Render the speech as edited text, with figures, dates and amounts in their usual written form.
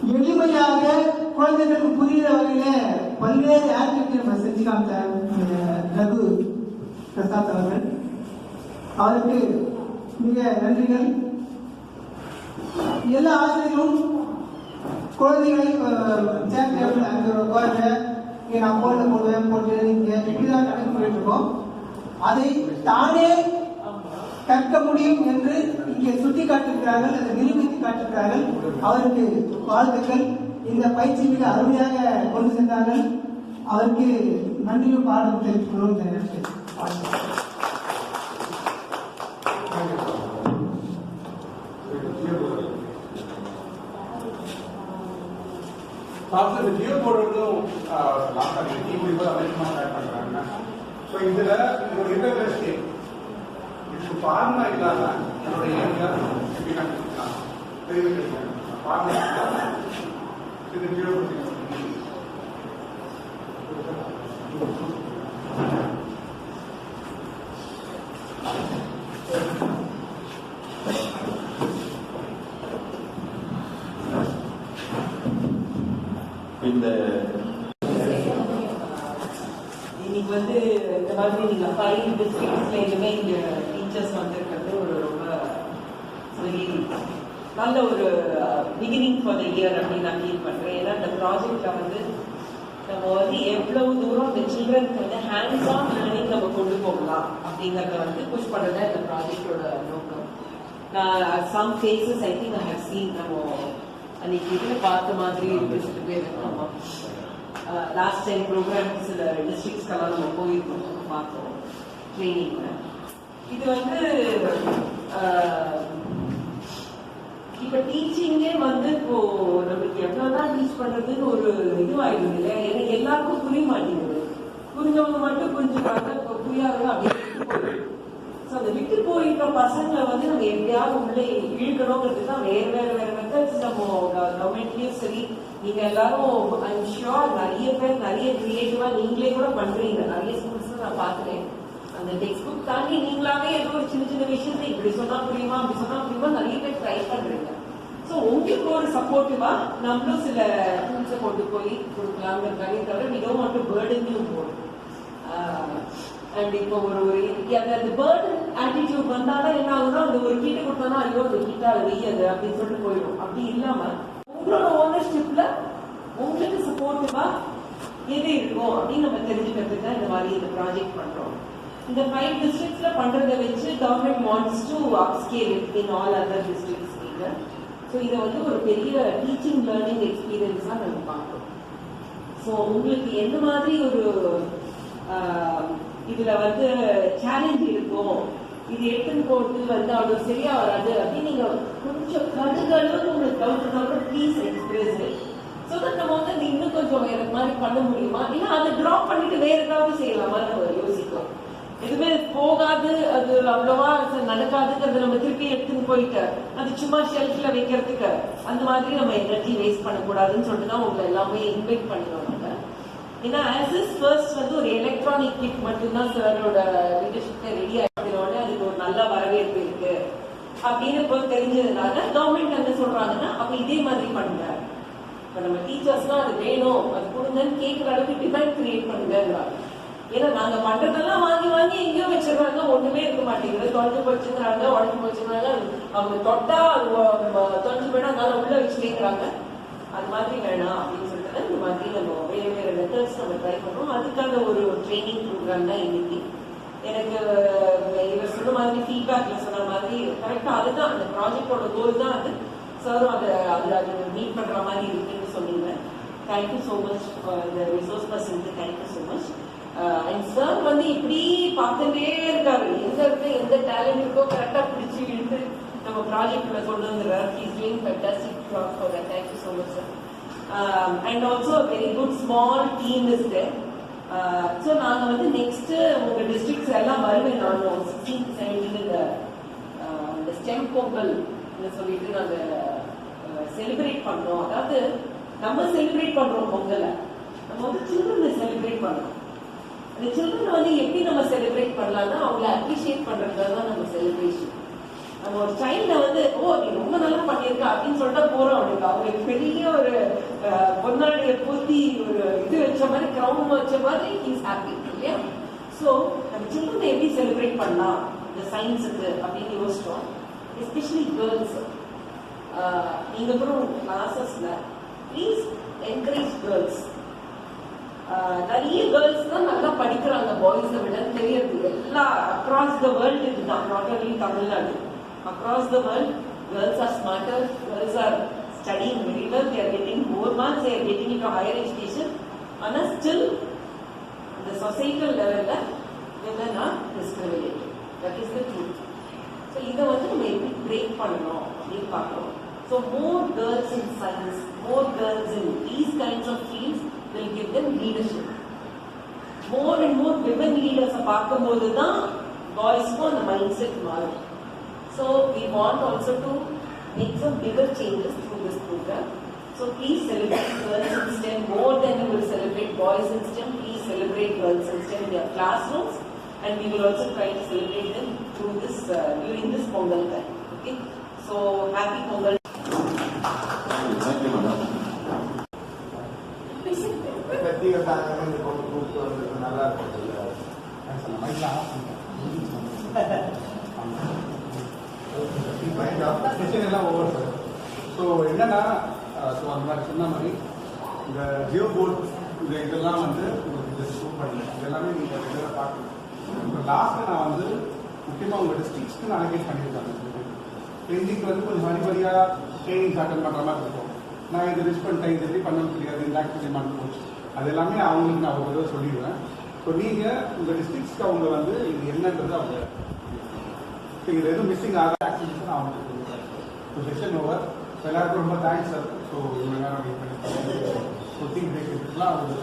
எளிமையாக குழந்தைகளுக்கு புரிகிற வகையில பல்வேறு ஆக்டிவிட்டி நம்ம செஞ்சு காமிச்சார் ரகு பிரசாத் அவர்கள். அவருக்கு மிக நன்றிகள். எல்லா ஆசிரியர்களும் குழந்தைகளை அங்கே உட்காருங்க, இங்கே நான் போர்ல போடுவேன் போட்டு நீங்க இப்படிதான் கணக்கு பண்ணிட்டு இருக்கோம். அதை தானே கற்க முடியும் என்று இங்கே சுட்டி காட்டிருக்கிறார்கள், அதை நிரூபித்து காட்டிருக்கிறார்கள். அவருக்கு வாழ்த்துக்கள். இந்த பயிற்சி மிக அருமையாக கொண்டு சென்றார்கள். அவருக்கு நன்றியும் பாடம் தெரிவித்துக் கொள்வோம். இந்த நேரத்தில் இந்த ஜியோ போர்டும் பண்றாங்க. இதுல ஒரு இன்டர்நெட் ஃபார்முலா இல்லாம என்னுடைய ஏரியா எப்படி கண்டுபிடிக்கலாம் ஃபார்முலா இது ஜியோ இன்னைக்கு வந்து இந்த மாதிரி நீங்க 5 டிஸ்ட்ரிக்ட்ஸ்ல எதுவுமே இங்க டீச்சர்ஸ் வந்திருக்கிறது ஒரு ரொம்ப நல்ல ஒரு பிகினிங் ஃபார் த இயர் அப்படின்னு நான் ஃபீல் பண்றேன். ஏன்னா இந்த ப்ராஜெக்ட்ல வந்து நம்ம வந்து எவ்வளவு தூரம் இந்த சில்ட்ரனுக்கு வந்து ஹேண்ட்ஸ் ஆன் லேர்னிங் நம்ம கொண்டு போகலாம் அப்படிங்கறத வந்து புஷ் பண்றதா இந்த ப்ராஜெக்டோட நோக்கம். நான் some cases I think I have seen நம்ம அன்னைக்கு இதுல பார்த்த மாதிரி பேசிட்டு போயிருக்கோம். லாஸ்ட் டைம் ப்ரோக்ராம் சில டிஸ்ட்ரிக்ட்ஸ்க்கெல்லாம் நம்ம போயிருக்கோம், பார்த்தோம் ட்ரைனிங்ல. இது வந்து இப்ப டீச்சிங்கே வந்து இப்போ நம்மளுக்கு எவ்வளவுதான் டீச் பண்றதுன்னு ஒரு இதுவாயிடுது இல்லையா? ஏன்னா எல்லாருக்கும் புரிய மாட்டேங்குது. புரிஞ்சவங்க மட்டும் புரிஞ்சுக்காங்க, புரியாதவங்க அப்படியே அந்த விட்டு போயிருக்கிற பசங்களை வந்து நம்ம எப்படியாவது உள்ளே இழுக்கணுங்கிறது தான் வேற வேற வேற மெத்தட்ஸ் நம்ம கவர்மெண்ட்லயும் சரி, நீங்க எல்லாரும் ஐம் ஷுர் நிறைய பேர் நிறைய கிரியேட்டிவா நீங்களே கூட பண்றீங்க. நிறைய ஸ்கூல்ஸ் நான் பாக்குறேன். அந்த டெக்ஸ்ட் புக் தாண்டி நீங்களாவே ஏதோ ஒரு சின்ன சின்ன விஷயத்தை இப்படி சொன்னா புரியுமா அப்படி சொன்னா புரியுமா நிறைய பேர் ட்ரை பண்றீங்க. ஸோ உங்களுக்கு ஒரு சப்போர்ட்டிவா நம்மளும் சில டூல்ஸை கொண்டு போய் கொடுக்கலாங்கிறதுக்காக தவிர we don't want to burden you more. And இப்போ அந்த பேர்டன் ஆட்டிடியூட் வந்தாலும் என்ன ஆகுதுன்னா அந்த ஒரு கீட்டை கொடுத்தோம்னா ஐயோ அந்த கீட்டா அது வெய்யாது அப்படின்னு சொல்லிட்டு போயிடும். அப்படி இல்லாம உங்களோட ஓனர்ஷிப்ல உங்களுக்கு சப்போர்ட்டிவா எது இருக்கும் அப்படின்னு நம்ம தெரிஞ்சுக்கிறதுக்கு தான் இந்த மாதிரி இந்த ப்ராஜெக்ட் பண்றோம். இந்த 5 டிஸ்ட்ரிக்ட்ஸ்ல பண்றதை வச்சு government wants to upscale it in all other districts. So இதை வந்து ஒரு பெரிய டீச்சிங் லேர்னிங் எக்ஸ்பீரியன்ஸா நம்ம பார்க்கிறோம். ஸோ உங்களுக்கு எந்த மாதிரி ஒரு இதுல வந்து சேலஞ்ச் இருக்கும், இது எடுத்துன்னு போட்டு வந்து அவ்வளவு சரியா வராது அப்படின்னு நீங்க கொஞ்சம் கடுகளவு உங்களுக்கு டவுட் இருந்தாலும் please express it. So that நம்ம வந்து இன்னும் கொஞ்சம் வேற மாதிரி பண்ண முடியுமா, ஏன்னா அதை டிராப் பண்ணிட்டு வேற ஏதாவது செய்யலாமா நம்ம யோசிக்கலாம். எதுவுமே போகாது, அது அவ்வளவா நடக்காதுங்கிறத நம்ம திருப்பி எடுத்துன்னு போயிட்டு அது சும்மா ஷெல்ஃப்ல வைக்கிறதுக்கு அந்த மாதிரி நம்ம எனர்ஜி வேஸ்ட் பண்ணக்கூடாதுன்னு சொல்லிட்டு தான் உங்களை எல்லாமே இன்வைட் பண்ணுவாங்க. ஏன்னா ஆஸ் இஸ் ஃபர்ஸ்ட் வந்து ஒரு எலக்ட்ரானிக் கிட் மட்டும்தான் சாரோட லீடர்ஷிப்ல ரெடி ஆகிடுறோட அதுக்கு ஒரு நல்ல வரவேற்பு இருக்கு அப்படின்னு இப்போ தெரிஞ்சதுனால கவர்மெண்ட் என்ன சொல்றாங்கன்னா அப்ப இதே மாதிரி பண்ணுங்க. இப்ப நம்ம டீச்சர்ஸ் தான் அது வேணும் அது கொடுங்கன்னு கேட்கிற அளவுக்கு டிமாண்ட் கிரியேட் பண்ணுங்க. ஏன்னா நாங்க பண்றதெல்லாம் வாங்கி வாங்கி எங்கேயோ வச்சிருக்காங்க, ஒண்ணுமே இருக்க மாட்டேங்குது. தொலைஞ்சு போச்சுங்கிறாங்க, உடஞ்சு போச்சுங்கிறாங்க, அவங்க தொட்டா தொலைஞ்சு போயிடும் அதனால உள்ள வச்சுக்கிறாங்க. அது மாதிரி வேணாம் அப்படின்னு சொல்லிட்டு இந்த மாதிரி நம்ம வேற வேற மெத்தட்ஸ் நம்ம ட்ரை பண்றோம். அதுக்கான ஒரு ட்ரைனிங் ப்ரோக்ராம் தான் இன்னைக்கு. எனக்கு இவர் சொன்ன மாதிரி ஃபீட்பேக்ல சொன்ன மாதிரி கரெக்டா அதுதான் அந்த ப்ராஜெக்டோட கோல் தான் அது. சாரும் அது மீட் பண்ற மாதிரி இருக்குன்னு சொன்னீங்க. தேங்க்யூ ஸோ மச் இந்த ரிசோர்ஸ் பர்சனுக்கு. Thank you so much. And sir வந்து இப்படி பார்த்துட்டே இருக்காரு, எங்க இருக்கு எந்த டேலண்ட் இருக்கோ கரெக்டா பிடிச்சி இழுத்து நம்ம ப்ராஜெக்ட்ல கொண்டு வந்துடுறாரு. He is doing fantastic job for that. Thank you so much sir. And also very good small team is there. So நாங்க வந்து நெக்ஸ்ட் உங்க டிஸ்ட்ரிக்ட்ஸ் எல்லாம் வருவேன். நானும் 16th 17th இந்த ஸ்டெம் பொங்கல் சொல்லிட்டு நாங்க செலிப்ரேட் பண்றோம். அதாவது நம்ம செலிப்ரேட் பண்றோம் பொங்கலை, நம்ம வந்து சில்ட்ரனை செலிப்ரேட் பண்றோம். அந்த சில்ட்ரன் வந்து எப்படி நம்ம செலிப்ரேட் பண்ணலாம்னா அவங்களை அப்ரிஷியேட் பண்றதுக்காக தான் நம்ம செலிப்ரேஷன். நம்ம ஒரு சைல்ட வந்து ஓ நீ ரொம்ப நல்லா பண்ணியிருக்க அப்படின்னு சொல்லிட்டு போறோம் அவனுக்கு. அவங்களுக்கு பெரிய ஒரு பொன்னாடிய பூத்தி ஒரு இது வச்ச மாதிரி கிரௌண்ட் வச்ச மாதிரி ஹீஸ் ஹாப்பி இல்லையா? ஸோ நம்ம சில்ட்ரன் எப்படி செலிப்ரேட் பண்ணலாம் இந்த சயின்ஸுக்கு அப்படின்னு யோசிச்சோம். எஸ்பெஷலி கேர்ள்ஸ் நீங்க கூட கிளாஸஸ்ல ப்ளீஸ் என்கரேஜ் கேர்ள்ஸ். நிறைய கேர்ள்ஸ் தான் நல்லா படிக்கிறாங்க பாய்ஸை விட தெரியுது. எல்லா அக்ராஸ் த வேர்ல்டு இதுதான், not only Tamil Nadu. Across the world, girls are smarter, girls are studying very well, they are getting more marks, they are getting into higher education. And still, the societal level, women are discriminated. That is the truth. So, இதை வந்து நம்ம எப்படி break பண்ணணும் அப்படின்னு பார்க்கணும். So, more girls in science, more girls in these kinds of fields will give them leadership. More and more women leaders பார்க்கும்போது தான் பாய்ஸ்க்கும் அந்த மைண்ட் செட் மாறும். So we want also to make some bigger changes through this program. So please celebrate girls in STEM more than you will celebrate boys in STEM. Please celebrate girls in STEM in your classrooms, and we will also try to celebrate them through this during this Pongal time. Okay. So happy Pongal. Thank you, madam. எல்லாம் over sir. So என்னன்னா so அந்த மாதிரி சொன்ன மாதிரி இந்த Jio board இந்த இதெல்லாம் வந்து உங்களுக்கு ஜஸ்ட் ஷூ பண்ணல, இதெல்லாமே நீங்கள் ரெகுலராக பார்க்கணும். இப்போ லாஸ்ட்டு நான் வந்து முக்கியமாக உங்கள் டிஸ்ட்ரிக்ஸ்க்கு நான் அலகேட் பண்ணியிருக்காங்க. எங்களுக்கு வந்து கொஞ்சம் வரிவரியாக ட்ரைனிங்ஸ் அட்டன் பண்ணுற மாதிரி இருக்கும். நான் இதை ரிச் பண்ணிட்டேன், இது எப்படி பண்ணணும்னு தெரியாது, இந்த ஆக்டிவிட்டி பண்ண போச்சு, அது எல்லாமே அவங்களுக்கு நான் ஒரு தடவை சொல்லிடுவேன். ஸோ நீங்கள் உங்கள் டிஸ்ட்ரிக்ஸ்க்கு அவங்க வந்து இது என்னன்றது அவங்க இது எதுவும் மிஸ்ஸிங் ஆகிற ஆக்டிவிட்டிஸ் நான் அவங்களுக்கு கொடுக்குறேன். So session over. எல்லாருக்கும் ரொம்ப தேங்க்ஸ் சார். ஸோ இவ்வளோ நேரம் வெயிட் பண்ணி திங்க் பேசிட்டுலாம் அவங்க